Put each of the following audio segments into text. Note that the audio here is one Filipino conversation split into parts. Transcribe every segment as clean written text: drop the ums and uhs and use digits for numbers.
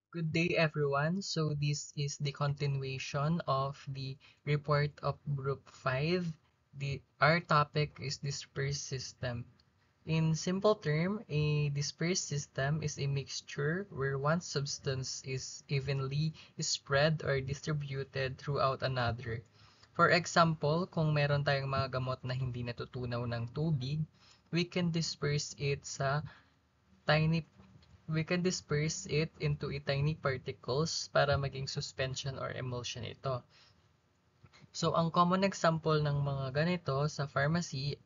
Good day, everyone. So this is the continuation of the report of Group 5. Our topic is dispersed system. In simple term, a dispersed system is a mixture where one substance is evenly spread or distributed throughout another. For example, kung meron tayong mga gamot na hindi natutunaw ng tubig, we can disperse it sa tiny we can disperse it into a tiny particles para maging suspension or emulsion ito. So, ang common example ng mga ganito sa pharmacy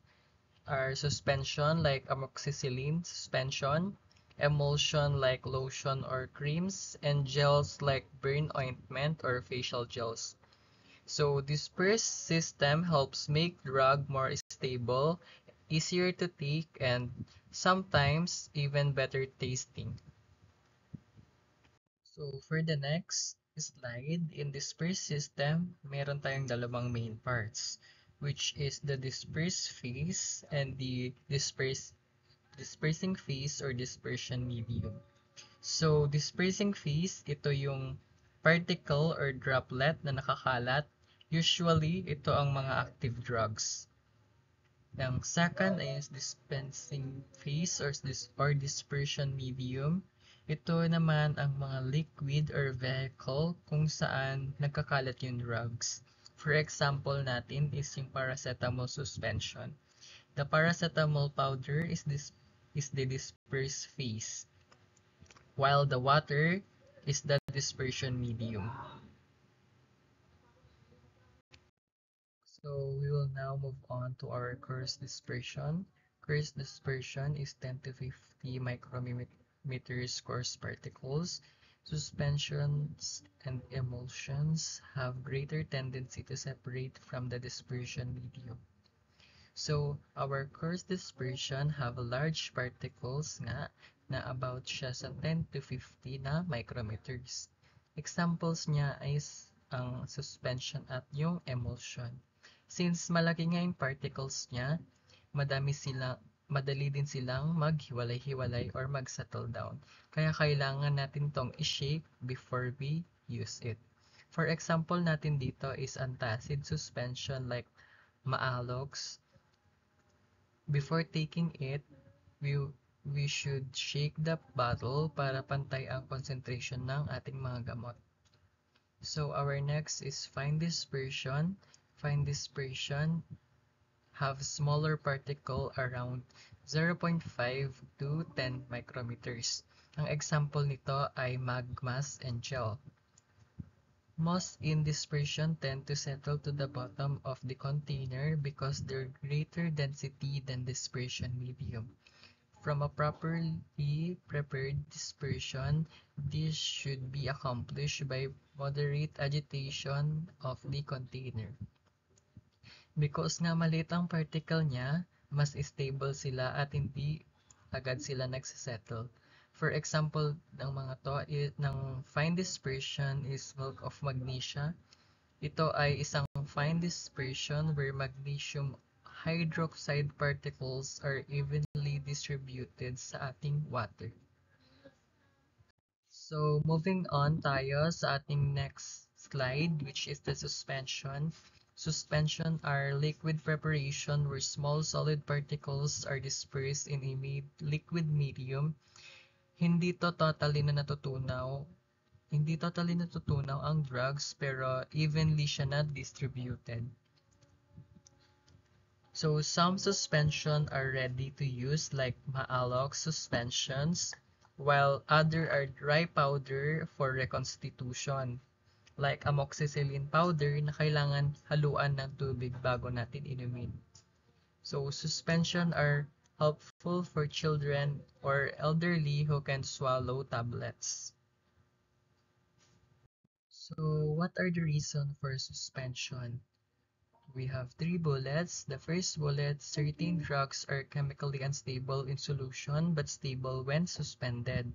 are suspension like amoxicillin suspension, emulsion like lotion or creams, and gels like burn ointment or facial gels. So, dispersed system helps make drug more stable, easier to take, and sometimes even better tasting. So for the next slide, in dispersed system, meron tayong dalawang main parts, which is the dispersed phase and the dispersing phase or dispersion medium. So dispersing phase, ito yung particle or droplet na nakakalat. Usually, ito ang mga active drugs. Ang second is dispensing phase or dispersion medium. Ito naman ang mga liquid or vehicle kung saan nagkakalat yung drugs. For example natin is yung paracetamol suspension. The paracetamol powder is the dispersed phase, while the water is the dispersion medium. So we will now move on to our coarse dispersion. Coarse dispersion is 10 to 50 micrometers coarse particles. Suspensions and emulsions have greater tendency to separate from the dispersion medium. So our coarse dispersion have large particles nga na about siya sa 10 to 50 na micrometers. Examples niya ay ang suspension at yung emulsion. Since malaki nga yung particles niya, madali din silang maghiwalay-hiwalay or mag-settle down. Kaya kailangan natin tong i-shake before we use it. For example natin dito is antacid suspension like Maalox. Before taking it, we we should shake the bottle para pantay ang concentration ng ating mga gamot. So our next is fine dispersion. Fine dispersion have smaller particle around 0.5 to 10 micrometers. Ang example nito ay magmas and gel. Most in dispersion tend to settle to the bottom of the container because their greater density than dispersion medium. From a properly prepared dispersion, this should be accomplished by moderate agitation of the container. Because nga maliit ang particle niya, mas stable sila at hindi agad sila nagsisettle. For example, ng mga to, ng fine dispersion is milk of magnesia. Ito ay isang fine dispersion where magnesium hydroxide particles are evenly distributed sa ating water. So, moving on tayo sa ating next slide, which is the suspension. Suspension are liquid preparation where small solid particles are dispersed in a liquid medium. Hindi to totally na natutunaw Hindi totally natutunaw ang drugs pero evenly siya na distributed. So some suspension are ready to use like Maalox suspensions, while other are dry powder for reconstitution, like amoxicillin powder na kailangan haluan ng tubig bago natin inumin. So suspension are helpful for children or elderly who can swallow tablets. So what are the reasons for suspension? We have three bullets. The first bullet, certain drugs are chemically unstable in solution but stable when suspended.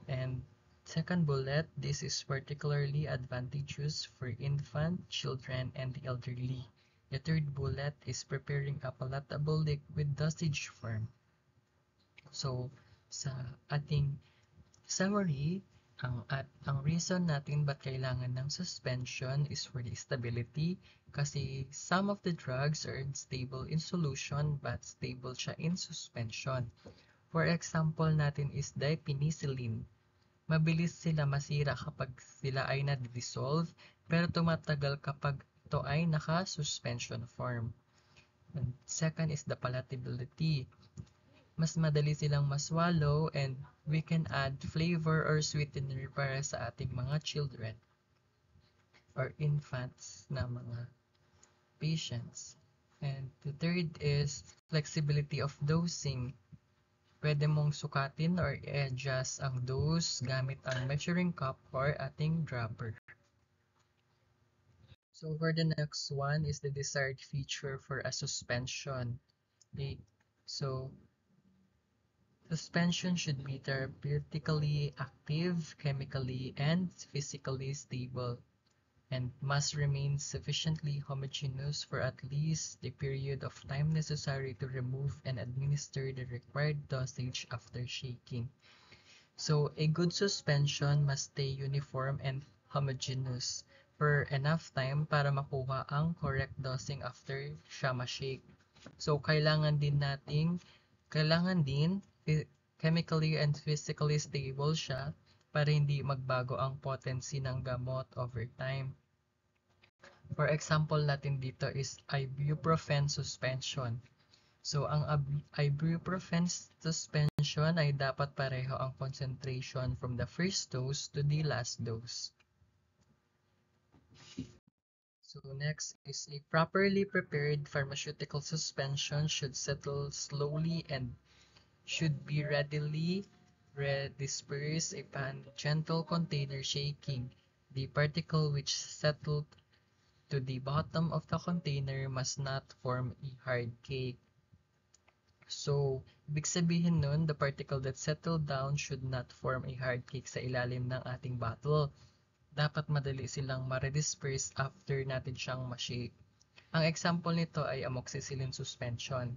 And second bullet, this is particularly advantageous for infant, children, and the elderly. The third bullet is preparing a palatable liquid dosage form. So, sa ating summary, Ang reason natin ba't kailangan ng suspension is for the stability kasi some of the drugs are unstable in solution but stable siya in suspension. For example natin is dipenicillin. Mabilis sila masira kapag sila ay na-dissolve pero tumatagal kapag ito ay naka-suspension form. And second is the palatability. Mas madali silang maswallow and we can add flavor or sweetener para sa ating mga children or infants na mga patients. And the third is flexibility of dosing. Pwede mong sukatin or i-adjust ang dose gamit ang measuring cup or ating dropper. So for the next one is the desired feature for a suspension. So suspension should be therapeutically active, chemically and physically stable, and must remain sufficiently homogeneous for at least the period of time necessary to remove and administer the required dosage after shaking. So a good suspension must stay uniform and homogeneous for enough time para makuha ang correct dosing after siya ma-shake. So kailangan din chemically and physically stable siya para hindi magbago ang potency ng gamot over time. For example natin dito is ibuprofen suspension. So ang ibuprofen suspension ay dapat pareho ang concentration from the first dose to the last dose. So next is a properly prepared pharmaceutical suspension should settle slowly and should be readily dispersed upon gentle container shaking. The particle which settled to the bottom of the container must not form a hard cake. So, ibig sabihin nun, the particle that settled down should not form a hard cake sa ilalim ng ating bottle. Dapat madali silang ma-redisperse after natin siyang ma-shake. Ang example nito ay amoxicillin suspension.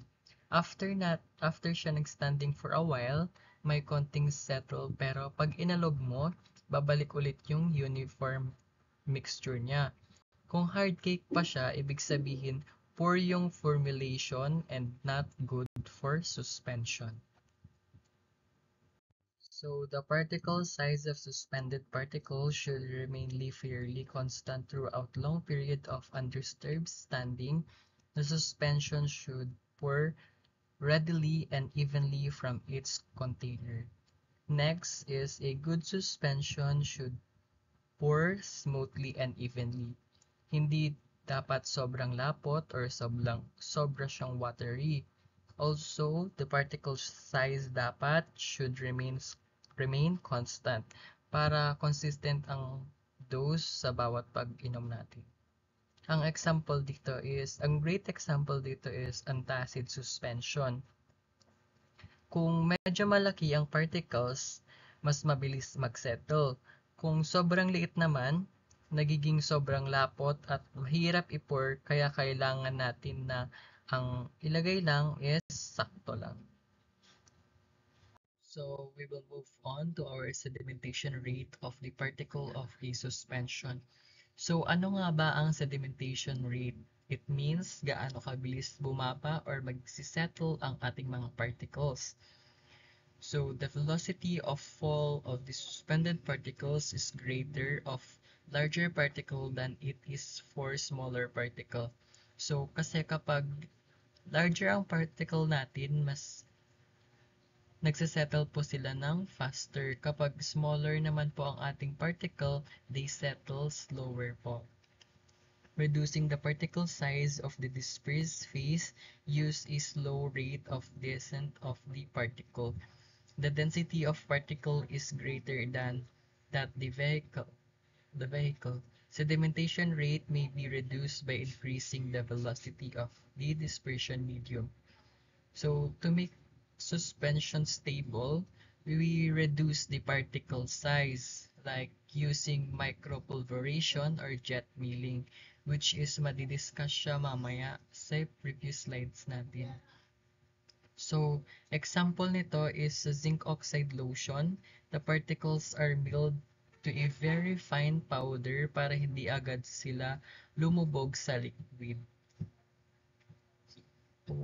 After siya nag-standing for a while, may konting settle pero pag inalog mo, babalik ulit yung uniform mixture niya. Kung hard cake pa siya, ibig sabihin poor yung formulation and not good for suspension. So the particle size of suspended particles should remain fairly constant throughout long period of undisturbed standing. The suspension should pour readily and evenly from its container. Next is a good suspension should pour smoothly and evenly. Hindi dapat sobrang lapot or sobra siyang watery. Also, the particle size dapat should remain constant para consistent ang dose sa bawat pag-inom natin. Ang great example dito is antacid suspension. Kung medyo malaki ang particles, mas mabilis mag-settle. Kung sobrang liit naman, nagiging sobrang lapot at mahirap i-pour kaya kailangan natin na ang ilagay lang is sakto lang. So we will move on to our sedimentation rate of the particle of the suspension. So ano nga ba ang sedimentation rate? It means gaano kabilis bumaba or magsisettle ang ating mga particles. So the velocity of fall of the suspended particles is greater of larger particle than it is for smaller particle. So kasi kapag larger ang particle natin, mas nagsisettle po sila ng faster. Kapag smaller naman po ang ating particle, they settle slower po. Reducing the particle size of the dispersed phase, use a slow rate of descent of the particle. The density of particle is greater than that the vehicle. Sedimentation rate may be reduced by increasing the velocity of the dispersion medium. So to make suspension stable, we reduce the particle size like using micropulverization or jet milling, which is madidiscuss siya mamaya sa previous slides natin. So example nito is zinc oxide lotion. The particles are milled to a very fine powder para hindi agad sila lumubog sa liquid.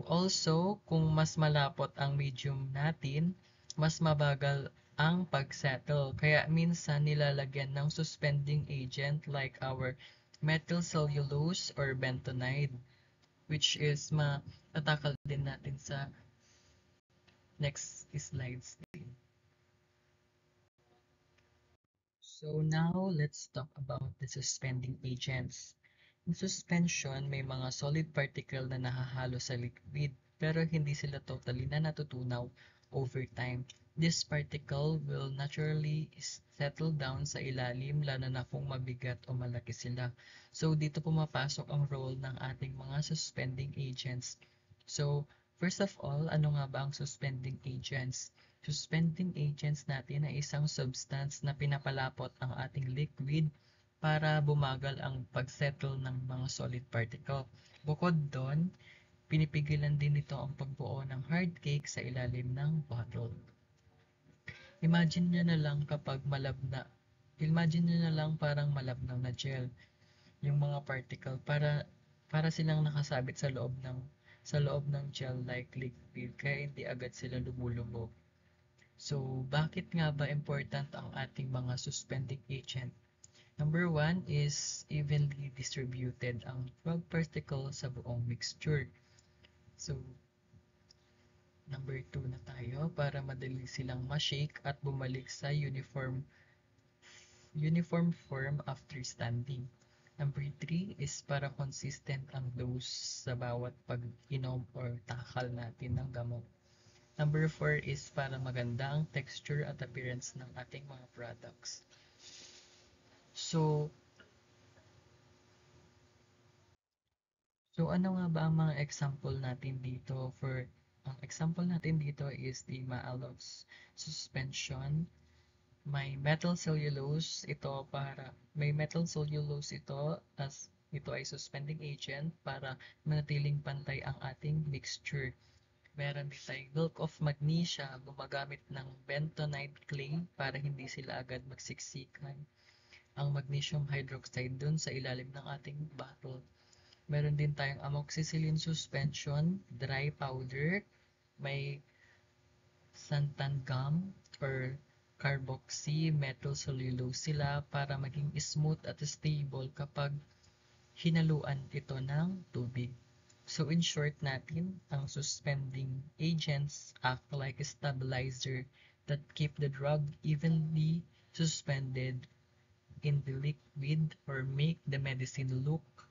Also, kung mas malapot ang medium natin, mas mabagal ang pag-settle. Kaya minsan nilalagyan ng suspending agent like our methyl cellulose or bentonite, which is matatakal din natin sa next slides din. So now, let's talk about the suspending agents. In suspension, may mga solid particle na nahahalo sa liquid pero hindi sila totally na natutunaw over time. This particle will naturally settle down sa ilalim lalo na kung mabigat o malaki sila. So dito pumapasok ang role ng ating mga suspending agents. So first of all, ano nga ba ang suspending agents? Suspending agents natin ay isang substance na pinapalapot ang ating liquid para bumagal ang pagsettle ng mga solid particle. Bukod doon, pinipigilan din nito ang pagbuo ng hard cake sa ilalim ng bottle. Imagine nyo na lang parang malabnaw na gel yung mga particle para silang nakasabit sa loob ng gel like liquid kaya hindi agad sila lumulubog. So, bakit nga ba important ang ating mga suspending agent? Number one is evenly distributed ang drug particle sa buong mixture. So, number two na tayo para madali silang ma-shake at bumalik sa uniform form after standing. Number three is para consistent ang dose sa bawat pag-inom or takal natin ng gamot. Number 4 is para maganda ang texture at appearance ng ating mga products. So, ano nga ba ang mga example natin dito? Ang example natin dito is the Maalux suspension. May metal cellulose as ito ay suspending agent para manatiling pantay ang ating mixture. Meron din tayong milk of magnesia, gumagamit ng bentonite clay para hindi sila agad magsiksikan ang magnesium hydroxide dun sa ilalim ng ating bottle. Meron din tayong amoxicillin suspension, dry powder, may santan gum or carboxy methyl cellulose sila para maging smooth at stable kapag hinaluan ito ng tubig. So in short natin, ang suspending agents act like a stabilizer that keep the drug evenly suspended in the liquid or make the medicine look,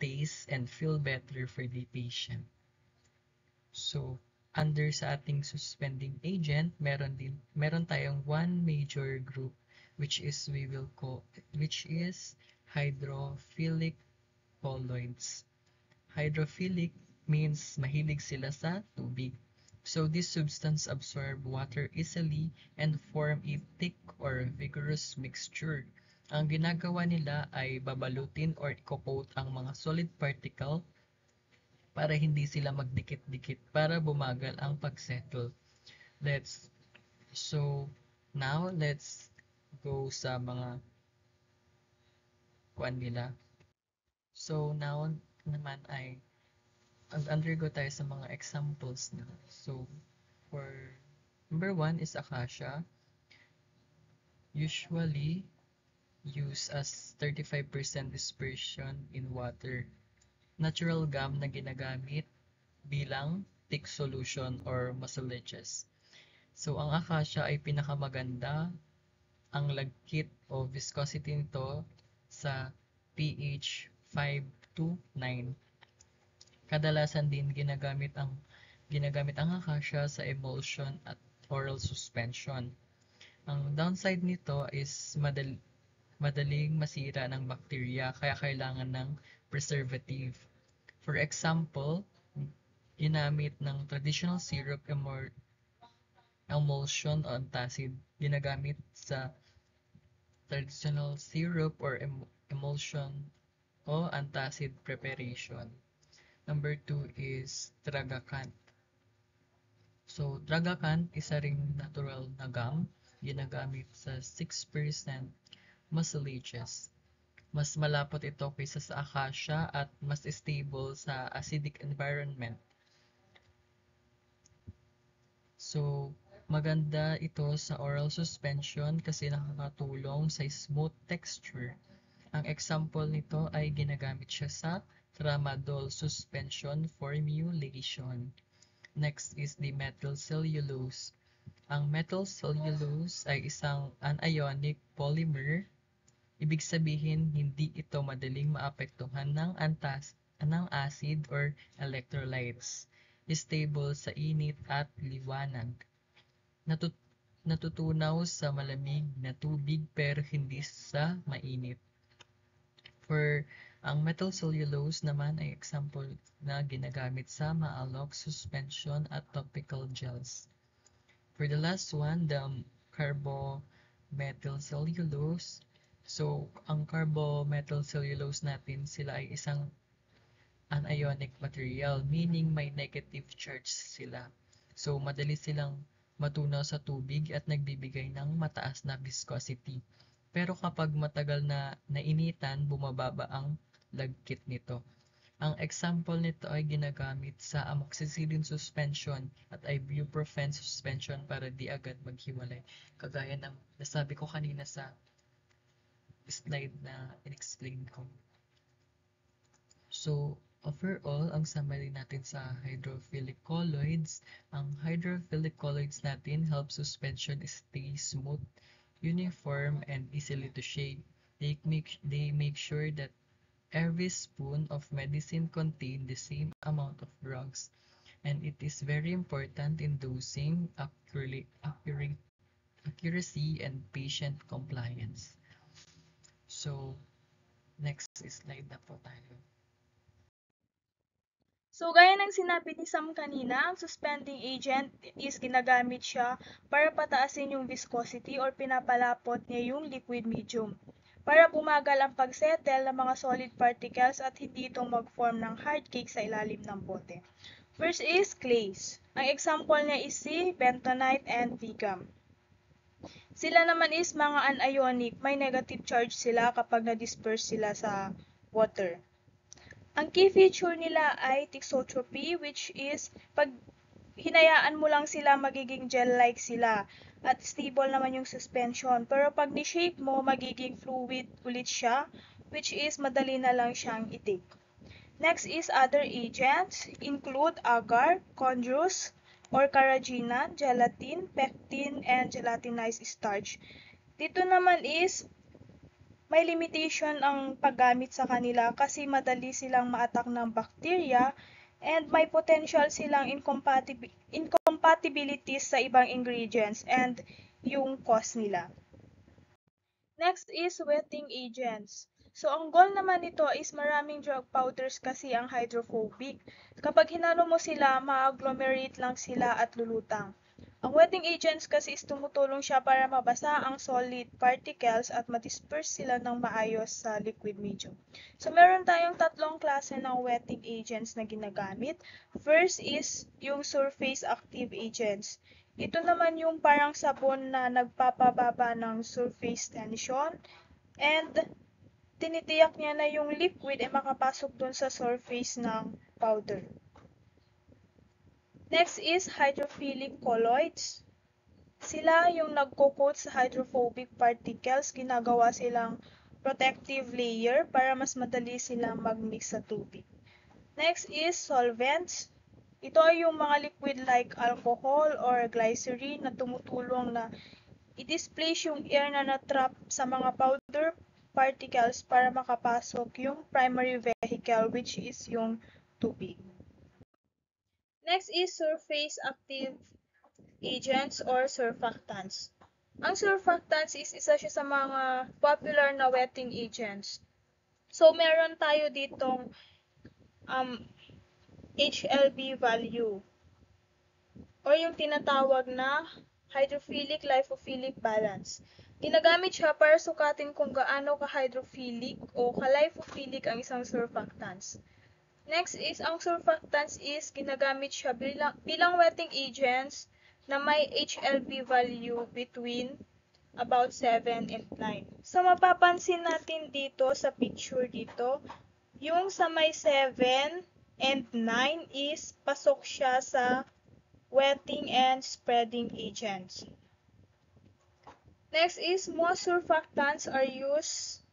taste, and feel better for the patient. So, under sa ating suspending agent, meron tayong one major group which is hydrophilic colloids. Hydrophilic means mahilig sila sa tubig. So this substance absorb water easily and form a thick or vigorous mixture. Ang ginagawa nila ay babalutin or i-coat ang mga solid particle para hindi sila magdikit-dikit para bumagal ang pagsettle. So now let's go sa mga kuan nila. So now naman ay undergo tayo sa mga examples na. So, for number one is acacia, usually used as 35% dispersion in water. Natural gum na ginagamit bilang thick solution or mucilages. So, ang acacia ay pinakamaganda ang lagkit o viscosity nito sa pH 5 to 9. Kadalasan din ginagamit ang acacia sa emulsion at oral suspension. Ang downside nito is madaling masira ng bakterya kaya kailangan ng preservative. For example, ginamit ng traditional syrup emulsion o antacid. Ginagamit sa traditional syrup or emulsion o antacid preparation. Number 2 is tragacant. So, tragacant, isa ring natural na gum ginagamit sa 6% mucilages. Mas malapot ito kaysa sa acacia at mas stable sa acidic environment. So, maganda ito sa oral suspension kasi nakakatulong sa smooth texture. Ang example nito ay ginagamit siya sa tramadol suspension formulation. Next is the methyl cellulose. Ang methyl cellulose ay isang anionic polymer. Ibig sabihin, hindi ito madaling maapektuhan ng acid or electrolytes. Stable sa init at liwanag. Natutunaw sa malamig na tubig pero hindi sa mainit. Ang methyl cellulose naman ay example na ginagamit sa maalok suspension at topical gels. For the last one, the carbomethyl cellulose. So, ang carbomethyl cellulose natin, sila ay isang anionic material, meaning may negative charge sila. So, madali silang matunaw sa tubig at nagbibigay ng mataas na viscosity. Pero kapag matagal na nainitan, bumababa ang lagkit nito. Ang example nito ay ginagamit sa amoxicillin suspension at ibuprofen suspension para di agad maghiwalay. Kagaya ng nasabi ko kanina sa slide na in-explain ko. So, overall, ang summary natin sa hydrophilic colloids, ang hydrophilic colloids natin help suspension stay smooth, uniform, and easily to shake. They make sure that every spoon of medicine contains the same amount of drugs, and it is very important in dosing, accuracy, and patient compliance. So, next slide na po tayo. So, gaya ng sinabi ni Sam kanina, ang suspending agent is ginagamit siya para pataasin yung viscosity or pinapalapot niya yung liquid medium para bumagal ang pagsettle ng mga solid particles at hindi itong mag-form ng hard cake sa ilalim ng bote. First is clays. Ang example niya is si bentonite and vigam. Sila naman is mga anionic, may negative charge sila kapag na-disperse sila sa water. Ang key feature nila ay thixotropy, which is pag hinayaan mo lang sila, magiging gel-like sila at stable naman yung suspension. Pero pag ni-shake mo, magiging fluid ulit siya, which is madali na lang siyang i-take. Next is other agents, include agar, chondrous, or carrageenan, gelatin, pectin, and gelatinized starch. Dito naman is may limitation ang paggamit sa kanila kasi madali silang ma-attack ng bacteria and may potential silang incompatibilities sa ibang ingredients and yung cost nila. Next is wetting agents. So, ang goal naman nito is maraming drug powders kasi ang hydrophobic. Kapag hinalo mo sila, ma-agglomerate lang sila at lulutang. Ang wetting agents kasi is tumutulong siya para mabasa ang solid particles at ma-disperse sila ng maayos sa liquid medium. So, meron tayong tatlong klase ng wetting agents na ginagamit. First is yung surface active agents. Ito naman yung parang sabon na nagpapababa ng surface tension and tinitiyak niya na yung liquid ay makapasok dun sa surface ng powder. Next is hydrophilic colloids. Sila yung nagko-coat sa hydrophobic particles, ginagawa silang protective layer para mas madali silang mag-mix sa tubig. Next is solvents. Ito ay yung mga liquid like alcohol or glycerin na tumutulong na i-displace yung air na na-trap sa mga powder particles para makapasok yung primary vehicle, which is yung tubig. Next is surface active agents or surfactants. Ang surfactants is isa siya sa mga popular na wetting agents. So, meron tayo ditong HLB value or yung tinatawag na hydrophilic lipophilic balance. Ginagamit siya para sukatin kung gaano ka-hydrophilic o ka-lipophilic ang isang surfactants. Next is, ang surfactants is ginagamit siya bilang wetting agents na may HLB value between about 7 and 9. So, mapapansin natin dito sa picture dito, yung sa may 7 and 9 is pasok siya sa wetting and spreading agents. Next is most surfactants are used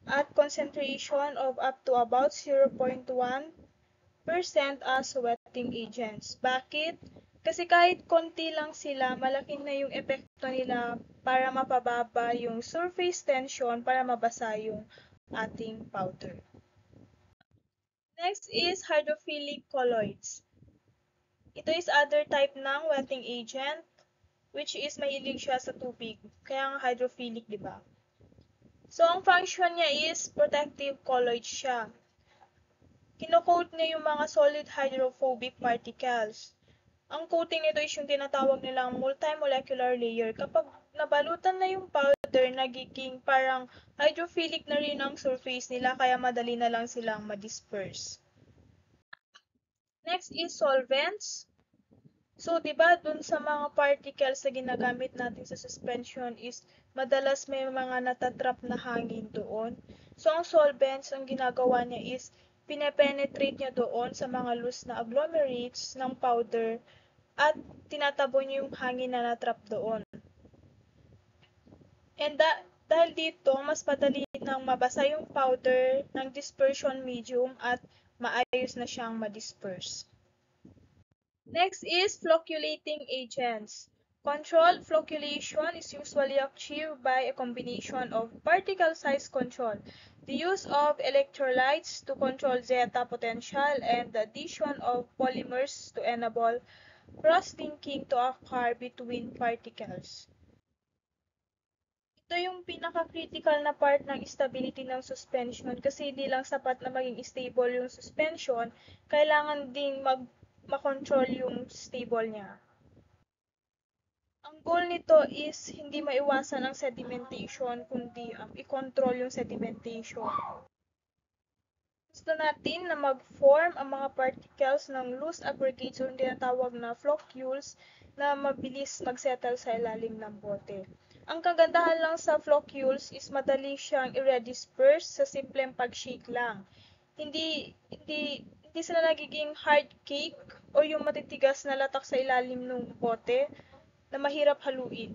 at concentration of up to about 0.1% as wetting agents. Bakit? Kasi kahit konti lang sila, malaki na yung epekto nila para mapababa yung surface tension para mabasa yung ating powder. Next is hydrophilic colloids. Ito is other type ng wetting agent which is mahilig siya sa tubig. Kaya nga hydrophilic, di ba? So, ang function niya is protective colloid siya. Kino-coat niya yung mga solid hydrophobic particles. Ang coating nito is yung tinatawag nilang multimolecular layer. Kapag nabalutan na yung powder, nagiging parang hydrophilic na rin ang surface nila, kaya madali na lang silang ma-disperse. Next is solvents. So, di ba, dun sa mga particles na ginagamit natin sa suspension is madalas may mga natatrap na hangin doon. So, ang solvents, ang ginagawa niya is pinepenetrate niya doon sa mga loose na agglomerates ng powder at tinatabon niya yung hangin na natrap doon. And dahil dito, mas padali nang mabasa yung powder ng dispersion medium at maayos na siyang ma-disperse. Next is flocculating agents. Controlled flocculation is usually achieved by a combination of particle size control, the use of electrolytes to control zeta potential, and the addition of polymers to enable cross-linking to occur between particles. Ito yung pinaka-critical na part ng stability ng suspension kasi hindi lang sapat na maging stable yung suspension, kailangan ding makontrol yung stable niya. Ang goal nito is hindi maiwasan ang sedimentation, kundi i-control yung sedimentation. Gusto natin na mag-form ang mga particles ng loose aggregates o tinatawag na floccules na mabilis mag-settle sa ilalim ng bote. Ang kagandahan lang sa floccules is madali siyang i-redisperse sa simpleng pag-shake lang. Hindi sila nagiging hard cake o yung matitigas na latak sa ilalim ng bote na mahirap haluin.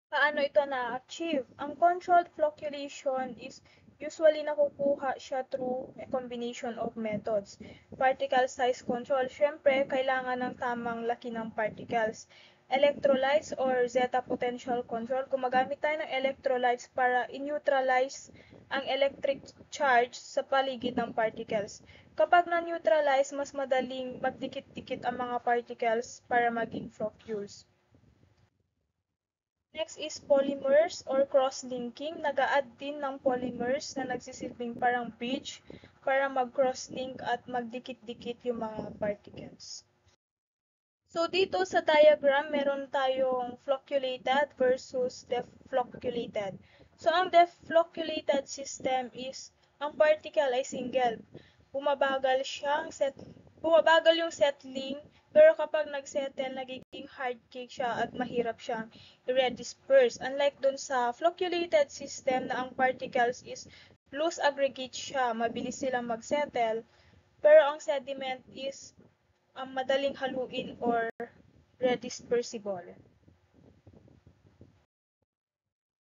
Paano ito na-achieve? Ang controlled flocculation is usually nakukuha siya through a combination of methods. Particle size control, syempre, kailangan ng tamang laki ng particles. Electrolytes or zeta potential control, gumagamit tayo ng electrolytes para i-neutralize ang electric charge sa paligid ng particles. Kapag na-neutralize, mas madaling magdikit-dikit ang mga particles para maging floccules. Next is polymers or cross-linking. Nag-a-add din ng polymers na nagsisilbing parang bridge para mag-cross-link at magdikit-dikit yung mga particles. So, dito sa diagram, meron tayong flocculated versus deflocculated. So, ang deflocculated system is, ang particle ay single. Bumabagal yung settling, pero kapag nag-settle, nagiging hard cake siya at mahirap siyang i-redisperse. Unlike dun sa flocculated system na ang particles is loose aggregate siya, mabilis silang mag-settle, pero ang sediment is madaling haluin or redispersible.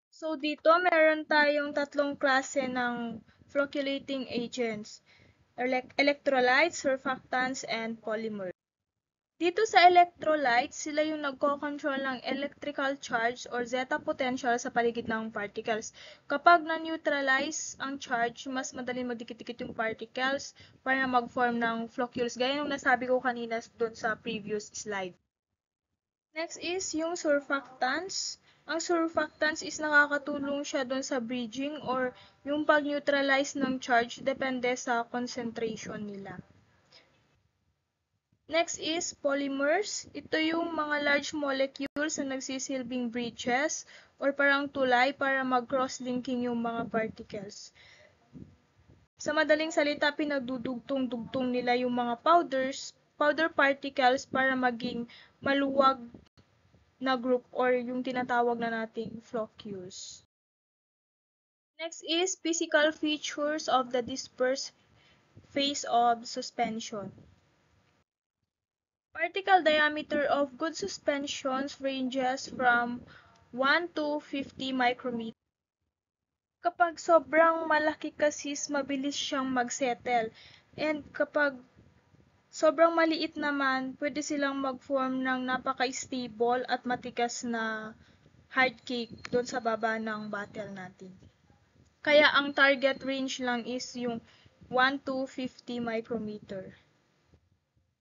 So, dito meron tayong tatlong klase ng flocculating agents: electrolytes, surfactants, and polymers. Dito sa electrolytes, sila yung nagko-control ng electrical charge or zeta potential sa paligid ng particles. Kapag na-neutralize ang charge, mas madaling magdikit-dikit yung particles para mag-form ng floccules, gaya ng nasabi ko kanina doon sa previous slide. Next is yung surfactants. Ang surfactants is nakakatulong siya doon sa bridging or yung pag-neutralize ng charge depende sa concentration nila. Next is polymers. Ito yung mga large molecules na nagsisilbing bridges or parang tulay para mag-cross-linking yung mga particles. Sa madaling salita, pinagdudugtong-dugtong nila yung mga powder particles para maging maluwag na group or yung tinatawag na nating floccules. Next is physical features of the dispersed phase of suspension. Particle diameter of good suspensions ranges from 1 to 50 micrometers. Kapag sobrang malaki kasi, mabilis siyang mag-settle. And kapag sobrang maliit naman, pwede silang mag-form ng napaka-stable at matigas na hard cake doon sa baba ng bottle natin. Kaya ang target range lang is yung 1 to 50 micrometer.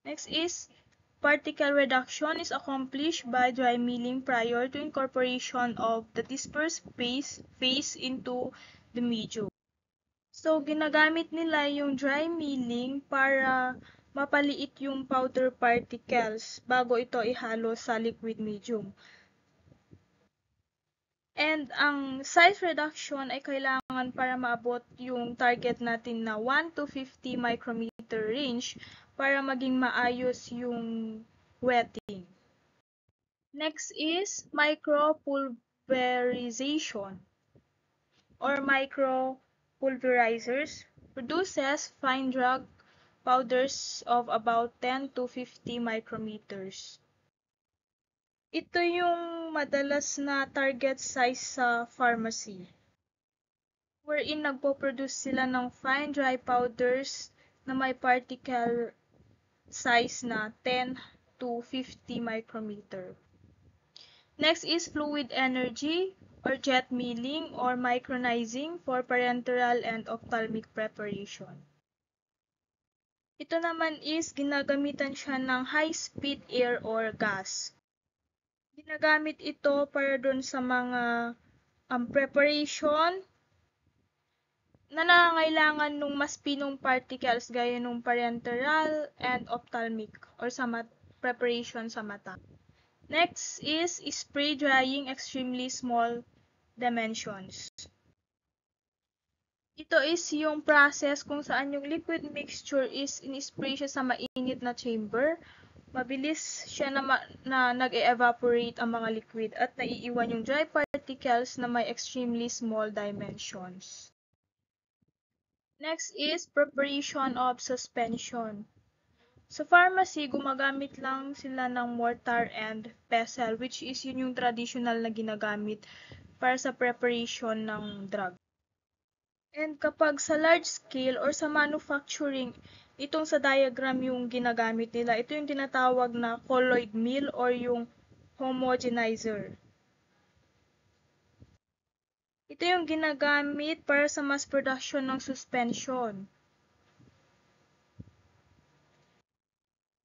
Next is particle reduction is accomplished by dry milling prior to incorporation of the dispersed phase into the medium. So, ginagamit nila yung dry milling para mapaliit yung powder particles bago ito ihalo sa liquid medium. And ang size reduction ay kailangan para maabot yung target natin na 1 to 50 micrometer range para maging maayos yung wetting. Next is micropulverization or micropulverizers produces fine drug powders of about 10 to 50 micrometers. Ito yung madalas na target size sa pharmacy, wherein nagpo-produce sila ng fine dry powders na may particle size na 10 to 50 micrometer. Next is fluid energy or jet milling or micronizing for parenteral and ophthalmic preparation. Ito naman is ginagamitan siya ng high-speed air or gas. Ginagamit ito para doon sa mga preparation na nangangailangan ng mas pinong particles gaya ng parenteral and ophthalmic or sa preparation sa mata. Next is spray drying extremely small dimensions. Ito is yung process kung saan yung liquid mixture is in-spray siya sa mainit na chamber. Mabilis siya na nag-evaporate ang mga liquid at naiiwan yung dry particles na may extremely small dimensions. Next is preparation of suspension. Sa pharmacy, gumagamit lang sila ng mortar and pestle, which is yun yung traditional na ginagamit para sa preparation ng drug. And kapag sa large scale or sa manufacturing, itong sa diagram yung ginagamit nila. Ito yung tinatawag na colloid mill or yung homogenizer. Ito yung ginagamit para sa mass production ng suspension.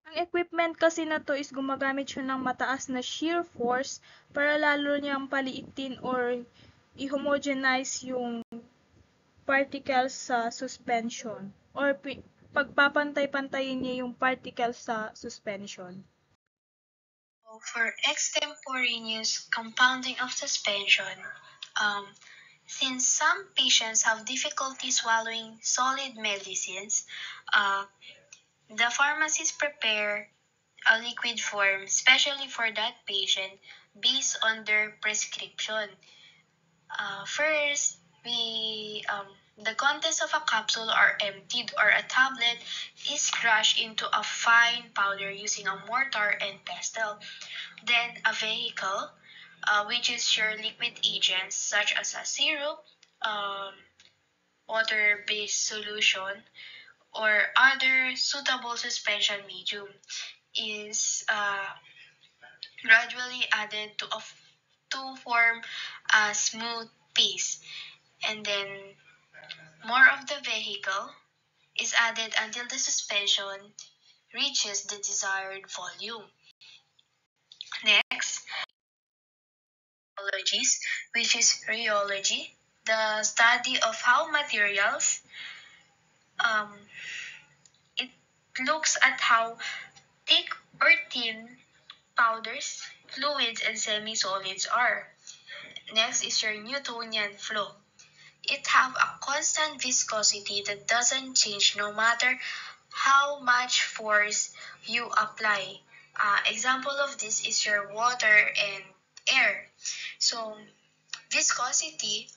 Ang equipment kasi na to is gumagamit siya ng mataas na shear force para lalo niyang paliitin or i-homogenize yung particles sa suspension or pagpapantay-pantayin niya yung particles sa suspension. For extemporaneous compounding of suspension, since some patients have difficulty swallowing solid medicines, the pharmacists prepare a liquid form specially for that patient based on their prescription. First, the contents of a capsule are emptied or a tablet is crushed into a fine powder using a mortar and pestle. Then a vehicle, which is your liquid agents such as a syrup, water-based solution, or other suitable suspension medium is gradually added to form a smooth paste, and then more of the vehicle is added until the suspension reaches the desired volume. Next, which is rheology, the study of how materials, it looks at how thick or thin powders, fluids, and semi-solids are. Next is your Newtonian flow. It have a constant viscosity that doesn't change no matter how much force you apply. Example of this is your water and air. So viscosity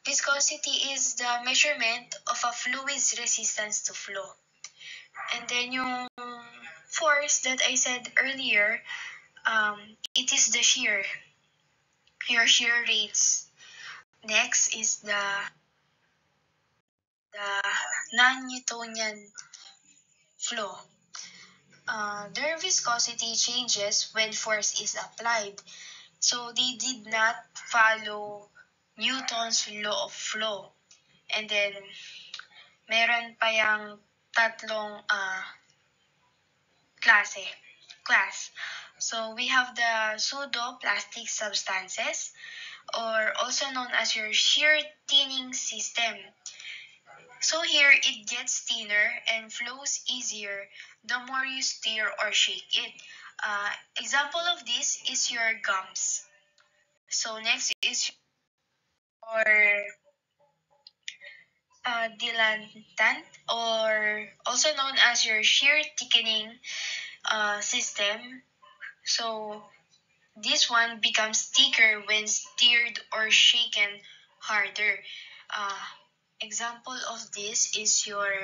is the measurement of a fluid's resistance to flow. And then yung force that I said earlier, it is the your shear rates. Next is the non-Newtonian flow. Their viscosity changes when force is applied. So they did not follow Newton's law of flow. And then, meron pa yung tatlong class. So we have the pseudo-plastic substances, or also known as your shear thinning system. So here, it gets thinner and flows easier the more you stir or shake it. Example of this is your gums. So next is your dilantant, or also known as your shear thickening system. So this one becomes thicker when stirred or shaken harder. Uh, Example of this is your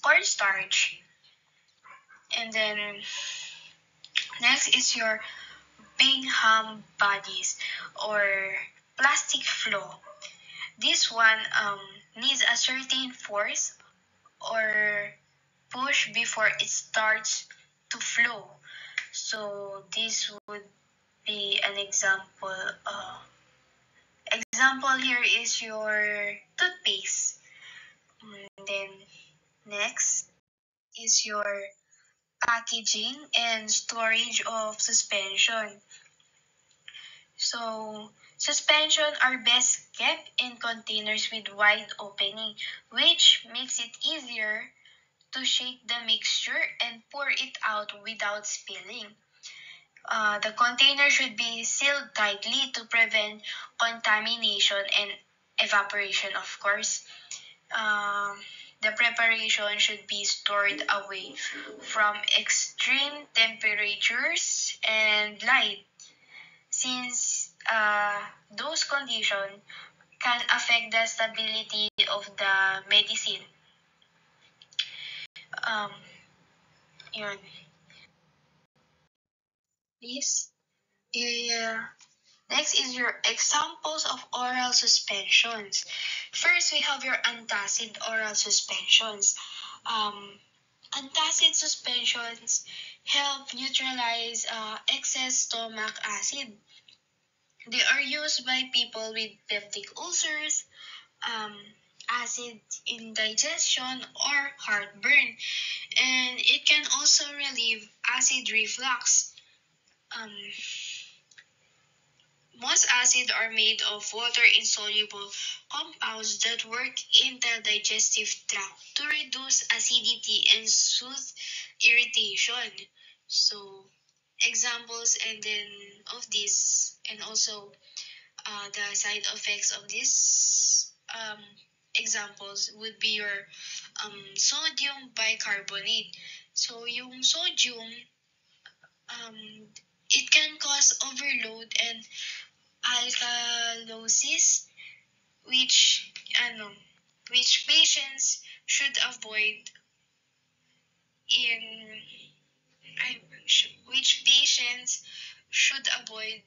cornstarch. And then next is your Bingham bodies, or plastic flow. This one needs a certain force or push before it starts to flow. So this would be an example. Example here is your toothpaste. And then next is your packaging and storage of suspension. So suspension are best kept in containers with wide opening, which makes it easier to shake the mixture and pour it out without spilling. The container should be sealed tightly to prevent contamination and evaporation, of course. The preparation should be stored away from extreme temperatures and light, since those conditions can affect the stability of the medicine. Yun. Please. Yeah. Next is your examples of oral suspensions. First, we have your antacid oral suspensions. Antacid suspensions help neutralize excess stomach acid. They are used by people with peptic ulcers, acid indigestion, or heartburn. And it can also relieve acid reflux. Most acids are made of water-insoluble compounds that work in the digestive tract to reduce acidity and soothe irritation. So, examples of this, and also the side effects of these examples would be your sodium bicarbonate. So, yung sodium, it can cause overload and alkalosis, which patients should avoid in which patients should avoid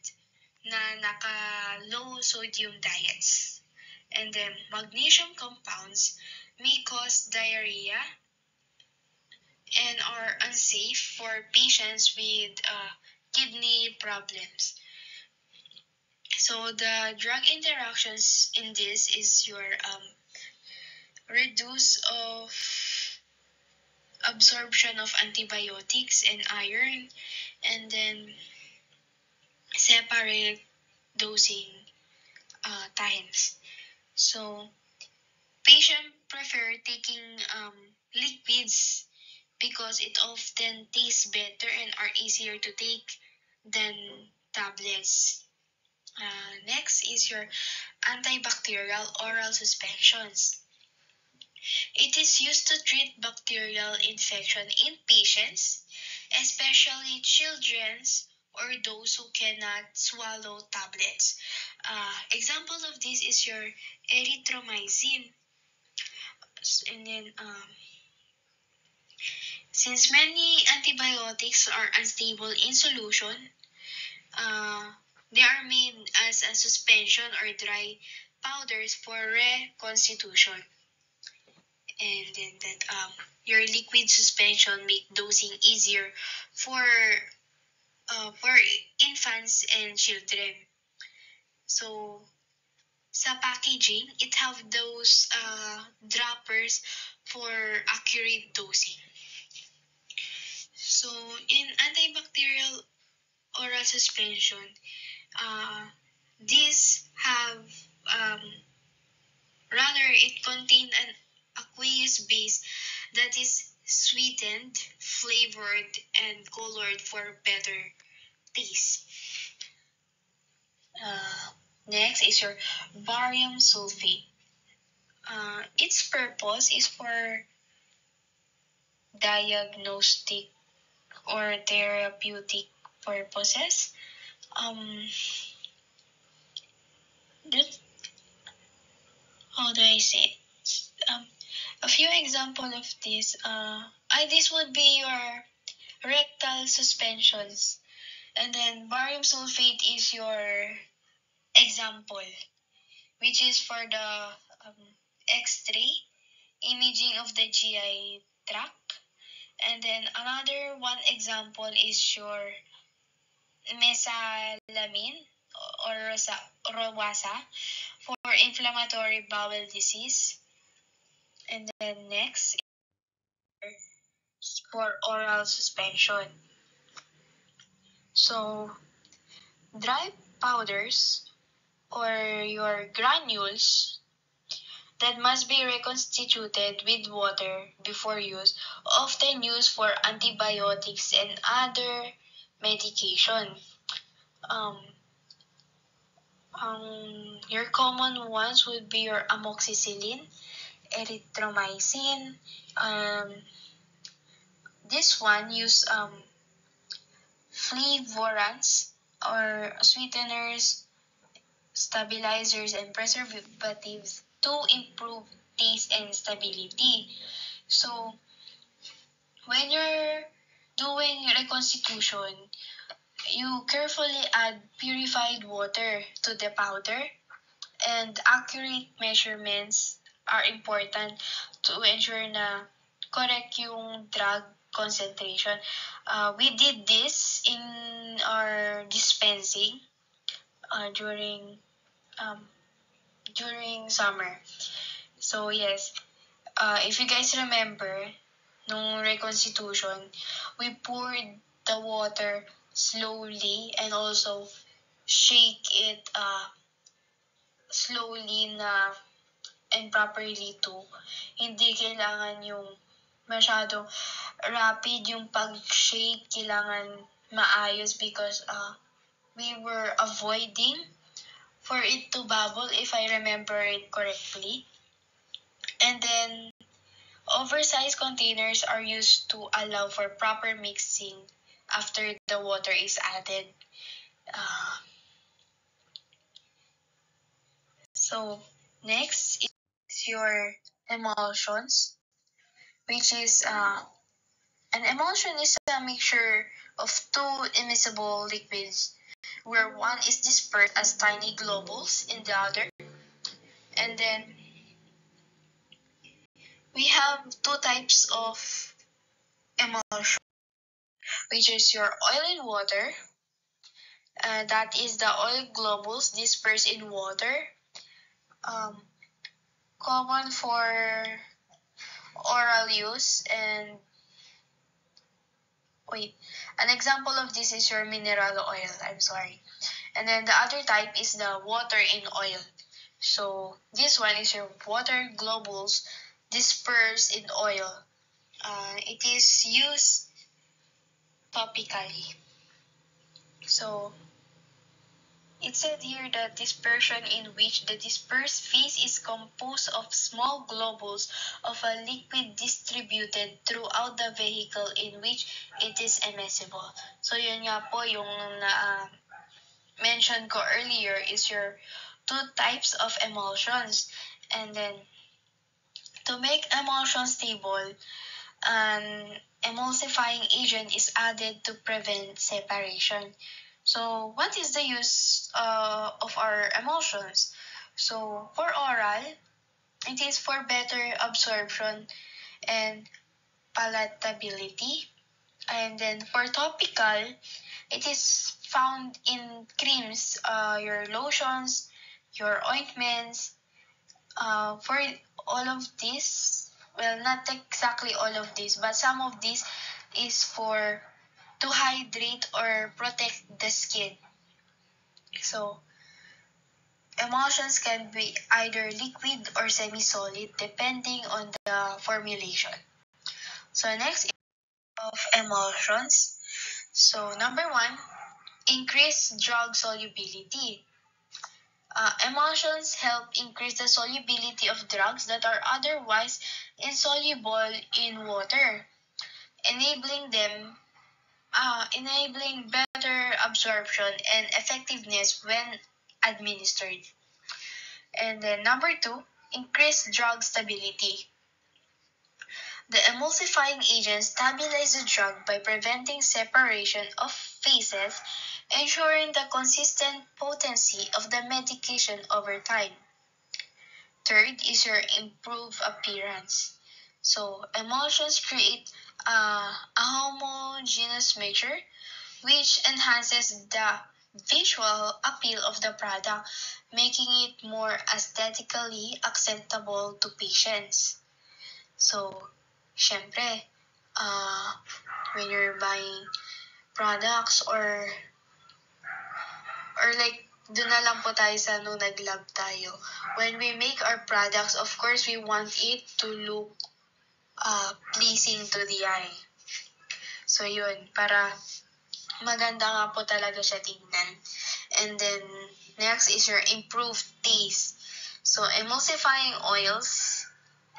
na naka-low sodium diets. And then magnesium compounds may cause diarrhea and are unsafe for patients with kidney problems. So the drug interactions in this is your reduce of absorption of antibiotics and iron, and then separate dosing times. So patients prefer taking liquids because it often tastes better and are easier to take than tablets. Next is your antibacterial oral suspensions. It is used to treat bacterial infection in patients, especially children or those who cannot swallow tablets. Example of this is your erythromycin. And then, since many antibiotics are unstable in solution, they are made as a suspension or dry powders for reconstitution. And then that your liquid suspension make dosing easier for infants and children. So sa packaging, it have those droppers for accurate dosing. So in antibacterial oral suspension, these have rather it contain an aqueous base that is sweetened, flavored, and colored for better taste. Next is your barium sulfate. Its purpose is for diagnostic or therapeutic purposes. That, how do I say it? A few example of this. This would be your rectal suspensions, and then barium sulfate is your example, which is for the X-ray imaging of the GI tract. And then another one example is your mesalamine or Rowasa for inflammatory bowel disease. And then next is for oral suspension. So dry powders or your granules that must be reconstituted with water before use, often used for antibiotics and other medication. Your common ones would be your amoxicillin, erythromycin. This one use flavorants or sweeteners, stabilizers, and preservatives to improve taste and stability. So when you're doing reconstitution, you carefully add purified water to the powder, and accurate measurements are important to ensure na correct yung drug concentration. We did this in our dispensing during summer. So yes, if you guys remember, nung reconstitution, we poured the water slowly and also shake it slowly na and properly too. Hindi kailangan yung masyadong rapid yung pag-shake, kailangan maayos because we were avoiding for it to bubble, if I remember it correctly. And then oversized containers are used to allow for proper mixing after the water is added. So next is your emulsions, which is an emulsion is a mixture of two immiscible liquids where one is dispersed as tiny globules in the other. And then we have two types of emulsion, which is your oil and water. That is the oil globules dispersed in water. Common for oral use, and an example of this is your mineral oil. I'm sorry. And then the other type is the water in oil. So this one is your water globules dispersed in oil. It is used topically. So It said here that dispersion, in which the dispersed phase is composed of small globules of a liquid distributed throughout the vehicle in which it is immiscible. So yun nga po yung mention ko earlier is your two types of emulsions. And then to make emulsion stable, an emulsifying agent is added to prevent separation. So what is the use of our emulsions? So for oral, it is for better absorption and palatability. And then for topical, it is found in creams, your lotions, your ointments. For all of this, well, not exactly all of this, but some of this is for to hydrate or protect the skin. So, emulsions can be either liquid or semi-solid depending on the formulation. So, next is of emulsions. So, number one, increase drug solubility. Emulsions help increase the solubility of drugs that are otherwise insoluble in water, enabling better absorption and effectiveness when administered. And then number two, increase drug stability. The emulsifying agents stabilize the drug by preventing separation of phases, ensuring the consistent potency of the medication over time. Third is your improved appearance. So emulsions create a homogeneous mixture which enhances the visual appeal of the product, making it more aesthetically acceptable to patients. So, syempre, when you're buying products or like, doon na lang po tayo sa nung nag-lab tayo. When we make our products, of course, we want it to look pleasing to the eye. So, yun, para maganda nga po talaga siya tingnan. And then, next is your improved taste. So, emulsifying oils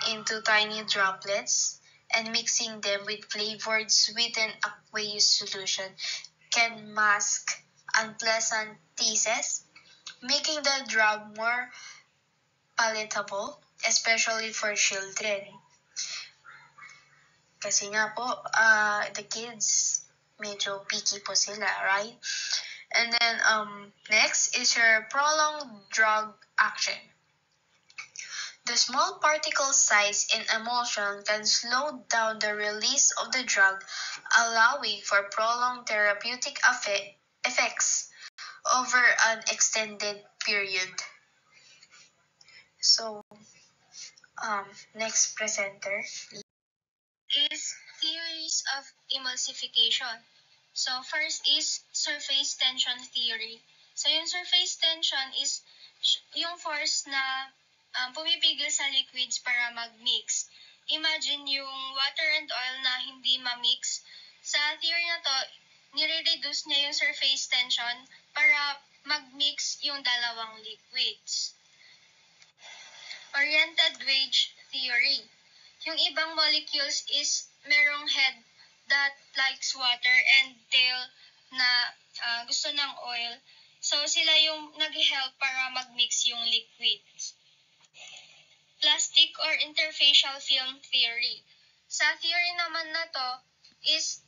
into tiny droplets and mixing them with flavored sweetened aqueous solution can mask unpleasant tastes, making the drug more palatable, especially for children. Kasi nga po, the kids, medyo picky po sila, right? And then, next is your prolonged drug action. The small particle size in emulsion can slow down the release of the drug, allowing for prolonged therapeutic effects over an extended period. So, next presenter is theories of emulsification. So, first is surface tension theory. So, yung surface tension is yung force na pumipigil sa liquids para mag-mix. Imagine yung water and oil na hindi ma-mix. Sa theory na to, nire-reduce niya yung surface tension para mag-mix yung dalawang liquids. Oriented wedge theory. Yung ibang molecules is merong head that likes water and tail na gusto ng oil. So, sila yung nag-help para mag-mix yung liquids. Plastic or interfacial film theory. Sa theory naman na to is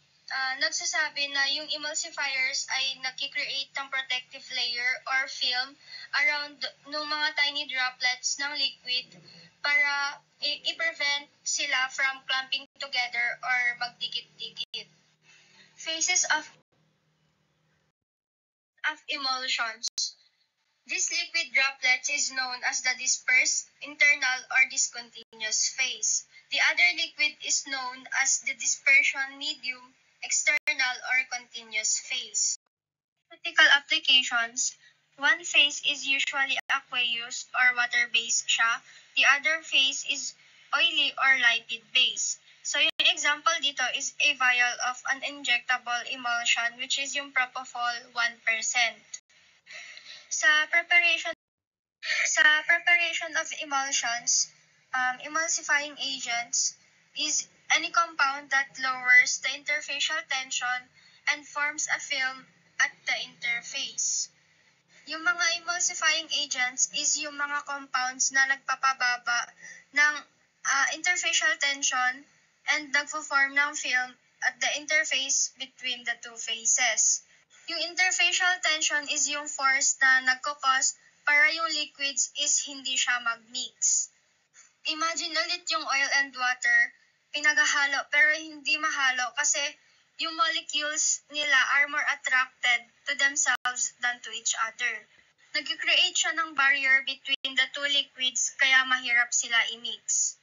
nagsasabi na yung emulsifiers ay nag-create ng protective layer or film around ng mga tiny droplets ng liquid para i-prevent sila from clumping together or magdikit-dikit. Phases of emulsions. This liquid droplet is known as the dispersed, internal, or discontinuous phase. The other liquid is known as the dispersion medium, external, or continuous phase. Practical applications. One phase is usually aqueous or water-based siya. The other phase is oily or lipid base. So, yung example dito is a vial of an injectable emulsion which is yung propofol 1%. Sa preparation of emulsions, emulsifying agents is any compound that lowers the interfacial tension and forms a film at the interface. Yung mga emulsifying agents is yung mga compounds na nagpapababa ng interfacial tension and nagpo-form ng film at the interface between the two phases. Yung interfacial tension is yung force na nagkakos para yung liquids is hindi siya mag-mix. Imagine ulit yung oil and water, pinaghahalo pero hindi mahalo kasi yung molecules nila are more attracted to themselves than to each other. Nag-create siya ng barrier between the two liquids kaya mahirap sila i-mix.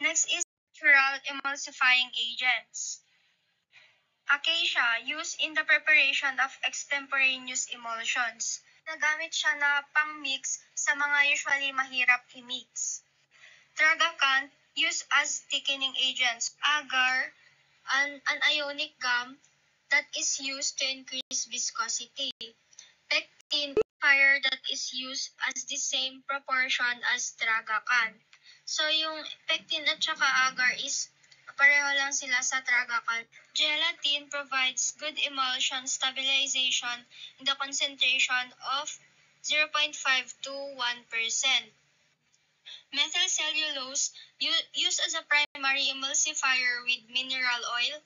Next is natural emulsifying agents. Acacia, used in the preparation of extemporaneous emulsions. Nagamit siya na pang-mix sa mga usually mahirap i-mix. Tragacanth, used as thickening agents. Agar, an ionic gum that is used to increase viscosity. Pectin, fire that is used as the same proportion as tragacanth. So yung pectin at saka agar is pareho lang sila sa tragacanth. Gelatin provides good emulsion stabilization in the concentration of 0.5 to 1%. Methyl cellulose used as a primary emulsifier with mineral oil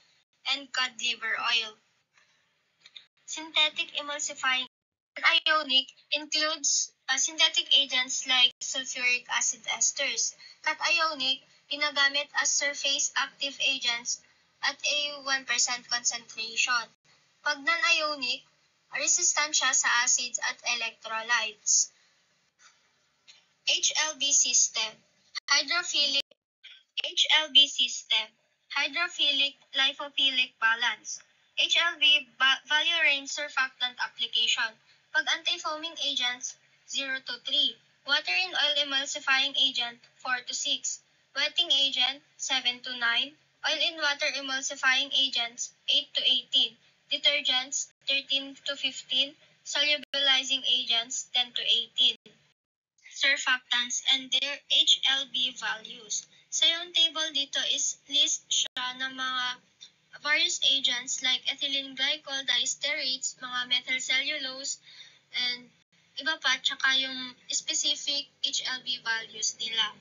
and cod liver oil. Synthetic emulsifying ionic includes synthetic agents like sulfuric acid esters. Cationic, ginagamit as surface active agents at a 1% concentration. Pag non-ionic, resistant siya sa acids at electrolytes. HLB system. Hydrophilic lipophilic balance. HLB value range surfactant application. Pag anti-foaming agents 0 to 3. Water in oil emulsifying agent 4 to 6. Wetting agent 7 to 9. Oil in water emulsifying agents 8 to 18. Detergents 13 to 15. Solubilizing agents 10 to 18. Surfactants and their HLB values. Sa yung table dito is list siya ng mga various agents like ethylene glycol diesterates, mga methyl cellulose, and iba pa, tsaka yung specific HLB values nila.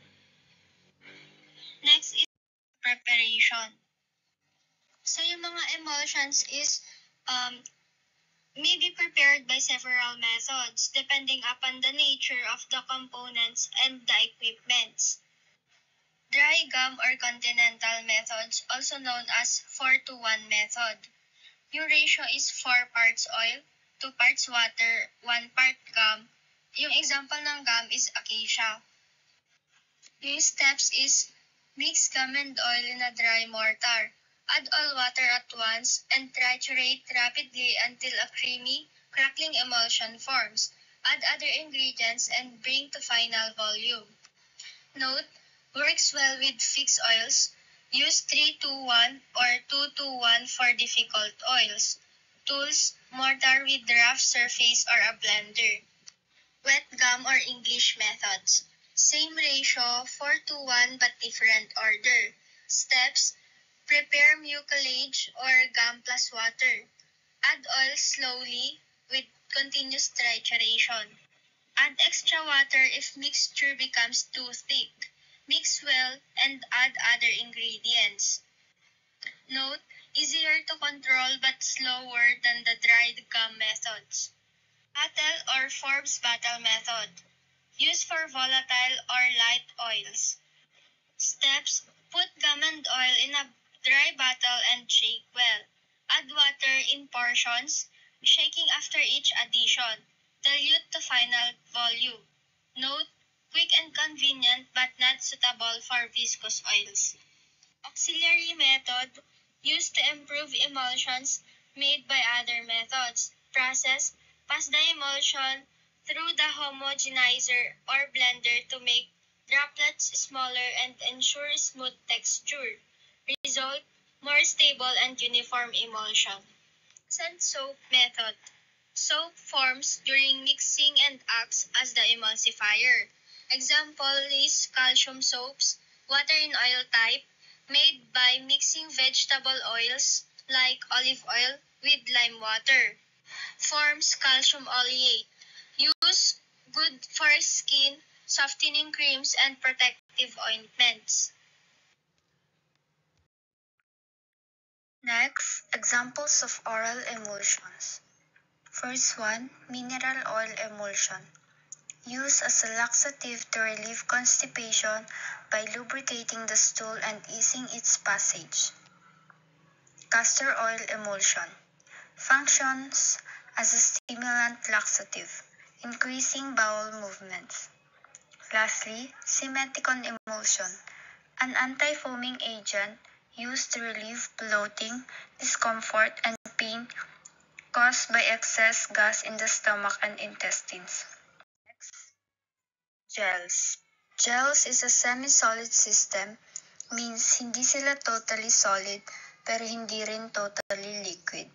Next is preparation. So yung mga emulsions is may be prepared by several methods depending upon the nature of the components and the equipments. Dry gum or continental methods, also known as 4-to-1 method. Yung ratio is 4 parts oil, 2 parts water, 1 part gum. Yung example ng gum is acacia. Yung steps is mix gum and oil in a dry mortar. Add all water at once and triturate rapidly until a creamy, crackling emulsion forms. Add other ingredients and bring to final volume. Note, works well with fixed oils. Use 3-to-1 or 2-to-1 for difficult oils. Tools, mortar with rough surface or a blender. Wet gum or English methods. Same ratio, 4-to-1 but different order. Steps, prepare mucilage or gum plus water. Add oil slowly with continuous trituration. Add extra water if mixture becomes too thick. Mix well and add other ingredients. Note, easier to control but slower than the dried gum methods. Battle or Forbes battle method. Used for volatile or light oils. Steps, put gum and oil in a dry bottle and shake well. Add water in portions, shaking after each addition. Dilute to final volume. Note, quick and convenient but not suitable for viscous oils. Auxiliary method, used to improve emulsions made by other methods. Process, pass the emulsion through the homogenizer or blender to make droplets smaller and ensure smooth texture. Result, more stable and uniform emulsion. Sand soap method. Soap forms during mixing and acts as the emulsifier. Example is calcium soaps, water in oil type, made by mixing vegetable oils like olive oil with lime water. Forms calcium oleate. Use good for skin, softening creams, and protective ointments. Next, examples of oral emulsions. First one, mineral oil emulsion. Used as a laxative to relieve constipation by lubricating the stool and easing its passage. Castor oil emulsion. Functions as a stimulant laxative, increasing bowel movements. Lastly, Simeticone emulsion, an anti-foaming agent used to relieve bloating, discomfort, and pain caused by excess gas in the stomach and intestines. Next, gels. Gels is a semi-solid system, means hindi sila totally solid pero hindi rin totally liquid.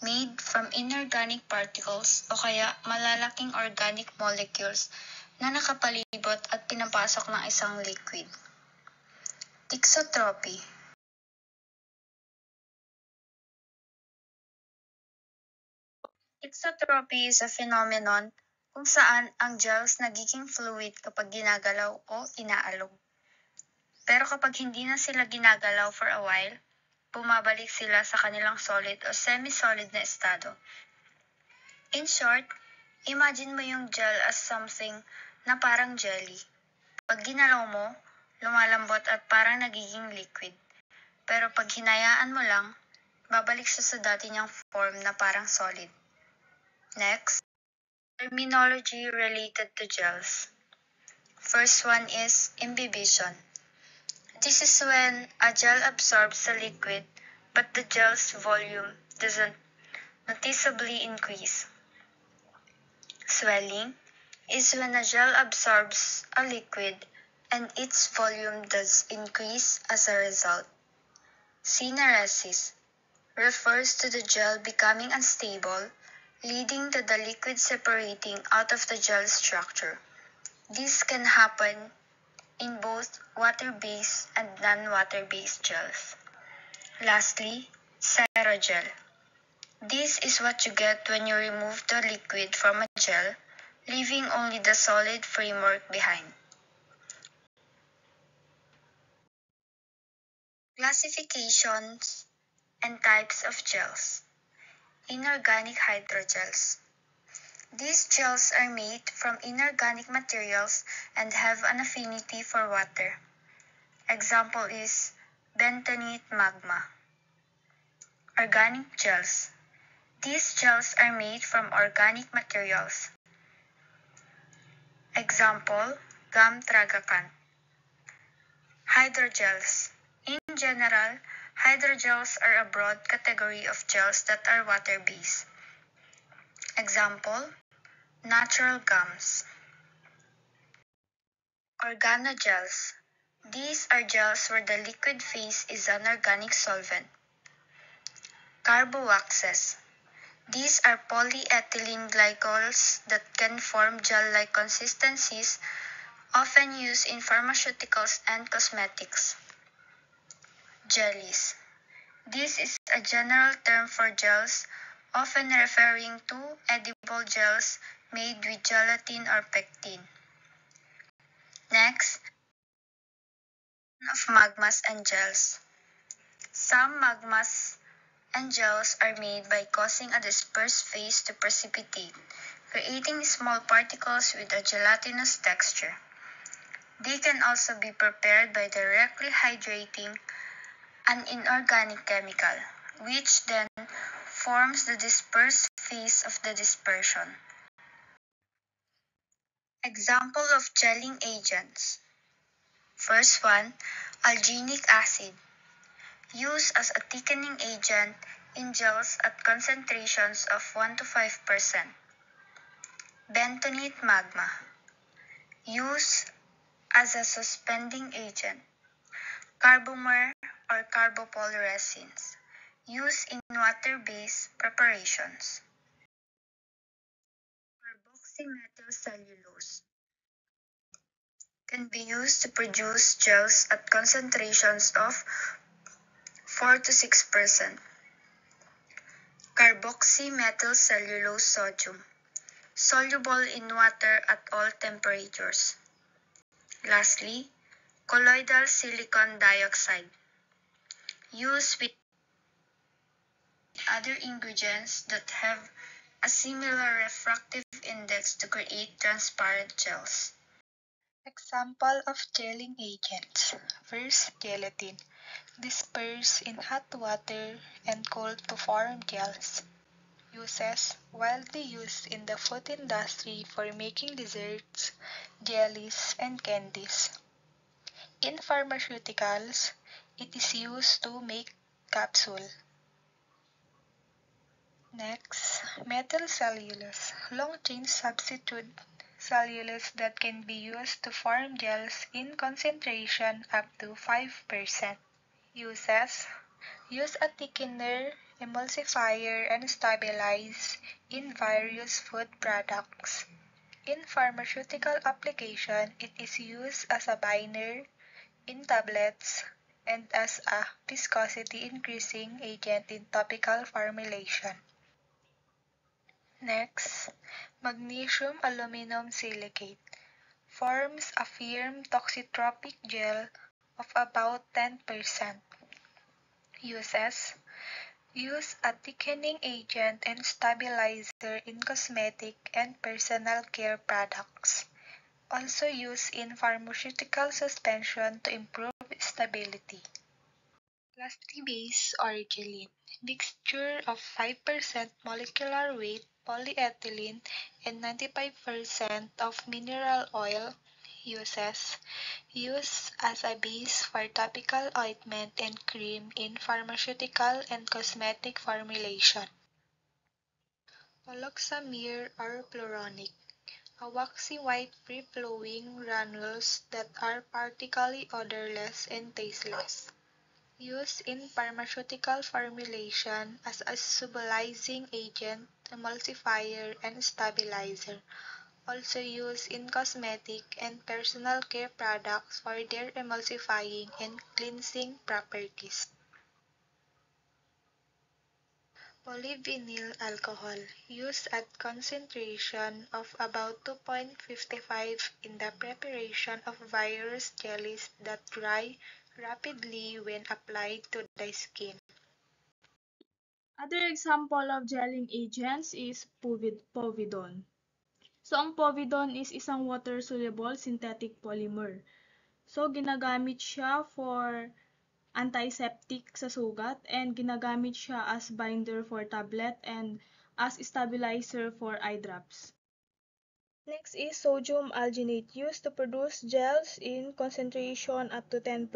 Made from inorganic particles o kaya malalaking organic molecules na nakapalibot at pinapasok ng isang liquid. Thixotropy. Thixotropy is a phenomenon kung saan ang gels nagiging fluid kapag ginagalaw o inaalog. Pero kapag hindi na sila ginagalaw for a while, bumabalik sila sa kanilang solid o semi-solid na estado. In short, imagine mo yung gel as something na parang jelly. Pag ginalaw mo, lumalambot at parang nagiging liquid. Pero pag hinayaan mo lang, babalik siya sa dati niyang form na parang solid. Next, terminology related to gels. First one is imbibition. This is when a gel absorbs a liquid but the gel's volume doesn't noticeably increase. Swelling is when a gel absorbs a liquid and its volume does increase as a result. Syneresis refers to the gel becoming unstable, leading to the liquid separating out of the gel structure. This can happen in both water-based and non-water-based gels. Lastly, serogel. This is what you get when you remove the liquid from a gel, leaving only the solid framework behind. Classifications and types of gels. Inorganic hydrogels. These gels are made from inorganic materials and have an affinity for water. Example is bentonite magma. Organic gels. These gels are made from organic materials. Example, gum tragacanth. Hydrogels. In general, hydrogels are a broad category of gels that are water-based. Example, natural gums. Organogels. These are gels where the liquid phase is an organic solvent. Carbowaxes. These are polyethylene glycols that can form gel-like consistencies, often used in pharmaceuticals and cosmetics. Jellies. This is a general term for gels, often referring to edible gels made with gelatin or pectin. Next, of magmas and gels. Some magmas and gels are made by causing a dispersed phase to precipitate, creating small particles with a gelatinous texture. They can also be prepared by directly hydrating an inorganic chemical, which then forms the dispersed phase of the dispersion. Example of gelling agents. First one, alginic acid. Used as a thickening agent in gels at concentrations of 1 to 5%. Bentonite magma. Used as a suspending agent. Carbomer or carbopolyol resins. Used in water-based preparations. carboxymethylcellulose can be used to produce gels at concentrations of 4 to 6%. Carboxymethylcellulose sodium, soluble in water at all temperatures. Lastly, colloidal silicon dioxide, used with other ingredients that have a similar refractive index to create transparent gels. Example of gelling agents. First, gelatin. Disperse in hot water and cooled to form gels. Uses widely used in the food industry for making desserts, jellies, and candies. In pharmaceuticals, it is used to make capsule. Next, methyl cellulose, long-chain substitute cellulose that can be used to form gels in concentration up to 5%. Uses: use a thickener, emulsifier, and stabilize in various food products. In pharmaceutical application, it is used as a binder, in tablets, and as a viscosity increasing agent in topical formulation. Next, magnesium aluminum silicate forms a firm toxitropic gel of about 10%. Uses: use a thickening agent and stabilizer in cosmetic and personal care products. Also used in pharmaceutical suspension to improve stability. Lastly, base or gelin, mixture of 5% molecular weight polyethylene and 95% of mineral oil. Uses: use as a base for topical ointment and cream in pharmaceutical and cosmetic formulation. Poloxamir or pluronic, a waxy white free-flowing granules that are partially odorless and tasteless. Used in pharmaceutical formulation as a solubilizing agent, emulsifier, and stabilizer. Also used in cosmetic and personal care products for their emulsifying and cleansing properties. Polyvinyl alcohol, used at concentration of about 2.55 in the preparation of various jellies that dry rapidly when applied to the skin. Other example of gelling agents is povidone. So, ang povidone is isang water-soluble synthetic polymer. So, ginagamit siya for antiseptic sa sugat and ginagamit siya as binder for tablet and as stabilizer for eye drops. Next is sodium alginate, used to produce gels in concentration up to 10%.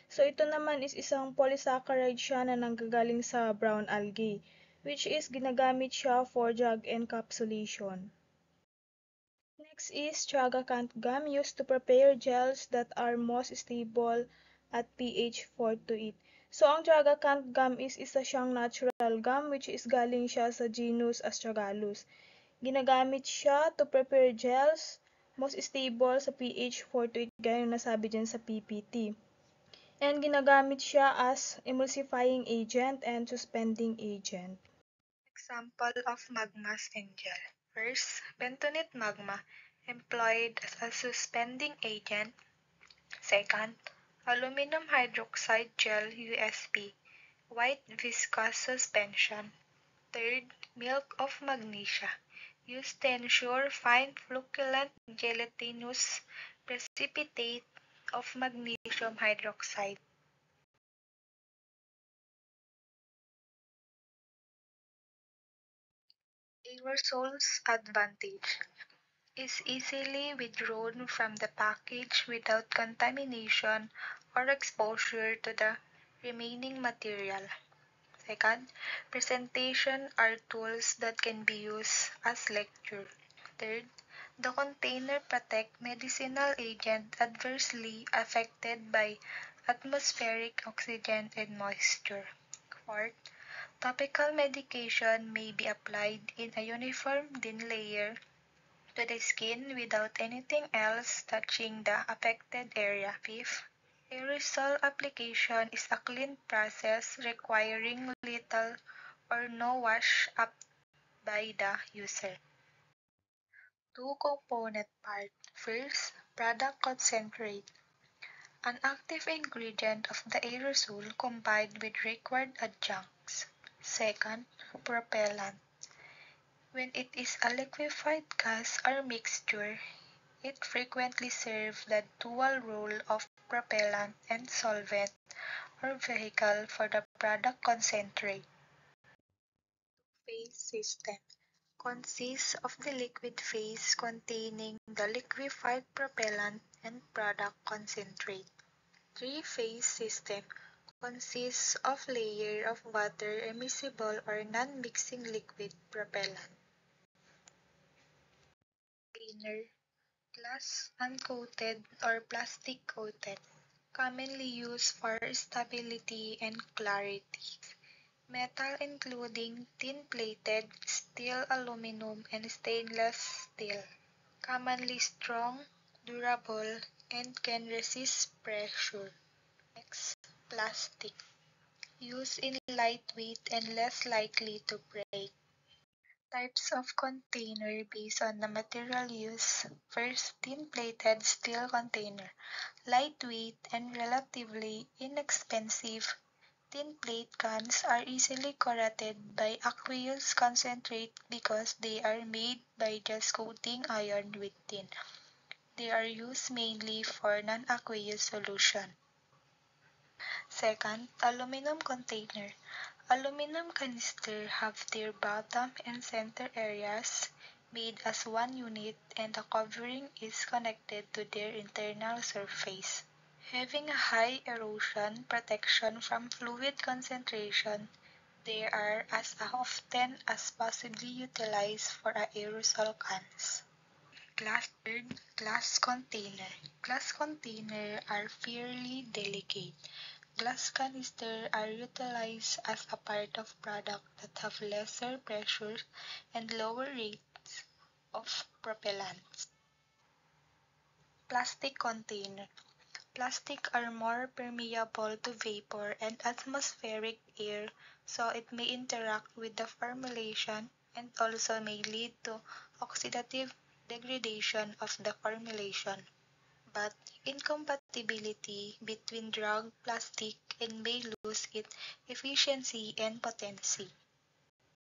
So ito naman is isang polysaccharide siya na nanggagaling sa brown algae, which is ginagamit siya for drug encapsulation. Next is tragacanth gum, used to prepare gels that are most stable at pH 4 to 8. So ang tragacanth gum is isa siyang natural gum which is galing siya sa genus Astragalus. Ginagamit siya to prepare gels, most stable sa pH 4 to 8 gaya yung nasabi dyan sa PPT. And ginagamit siya as emulsifying agent and suspending agent. Example of magmas and gel. First, bentonite magma, employed as a suspending agent. Second, aluminum hydroxide gel USP, white viscous suspension. Third, milk of magnesia, used to ensure fine flocculent gelatinous precipitate of magnesium hydroxide. Aerosol's advantage is easily withdrawn from the package without contamination or exposure to the remaining material. Second, presentation are tools that can be used as lecture. Third, the container protect medicinal agent adversely affected by atmospheric oxygen and moisture. Fourth, topical medication may be applied in a uniform thin layer to the skin without anything else touching the affected area. Fifth, aerosol application is a clean process requiring little or no wash up by the user. Two-component part. First, product concentrate. An active ingredient of the aerosol combined with required adjuncts. Second, propellant. When it is a liquefied gas or mixture, it frequently serves the dual role of propellant and solvent or vehicle for the product concentrate. Phase system consists of the liquid phase containing the liquefied propellant and product concentrate. Three-phase system consists of layer of water immiscible or non-mixing liquid propellant. Cleaner, glass uncoated or plastic coated, commonly used for stability and clarity. Metal including tin-plated, steel, aluminum, and stainless steel, commonly strong, durable, and can resist pressure. Next, plastic, used in lightweight and less likely to break. Types of container based on the material used. First, tin-plated steel container. Lightweight and relatively inexpensive, tin plate cans are easily corroded by aqueous concentrate because they are made by just coating iron with tin. They are used mainly for non-aqueous solution. Second, aluminum container. Aluminum canister have their bottom and center areas made as one unit and the covering is connected to their internal surface. Having a high erosion protection from fluid concentration, they are as often as possibly utilized for aerosol cans. Glass container. Glass container are fairly delicate. Glass canister are utilized as a part of product that have lesser pressures and lower rates of propellants. Plastic container. Plastic are more permeable to vapor and atmospheric air, so it may interact with the formulation and also may lead to oxidative degradation of the formulation, but incompatibility between drug plastic and may lose its efficiency and potency.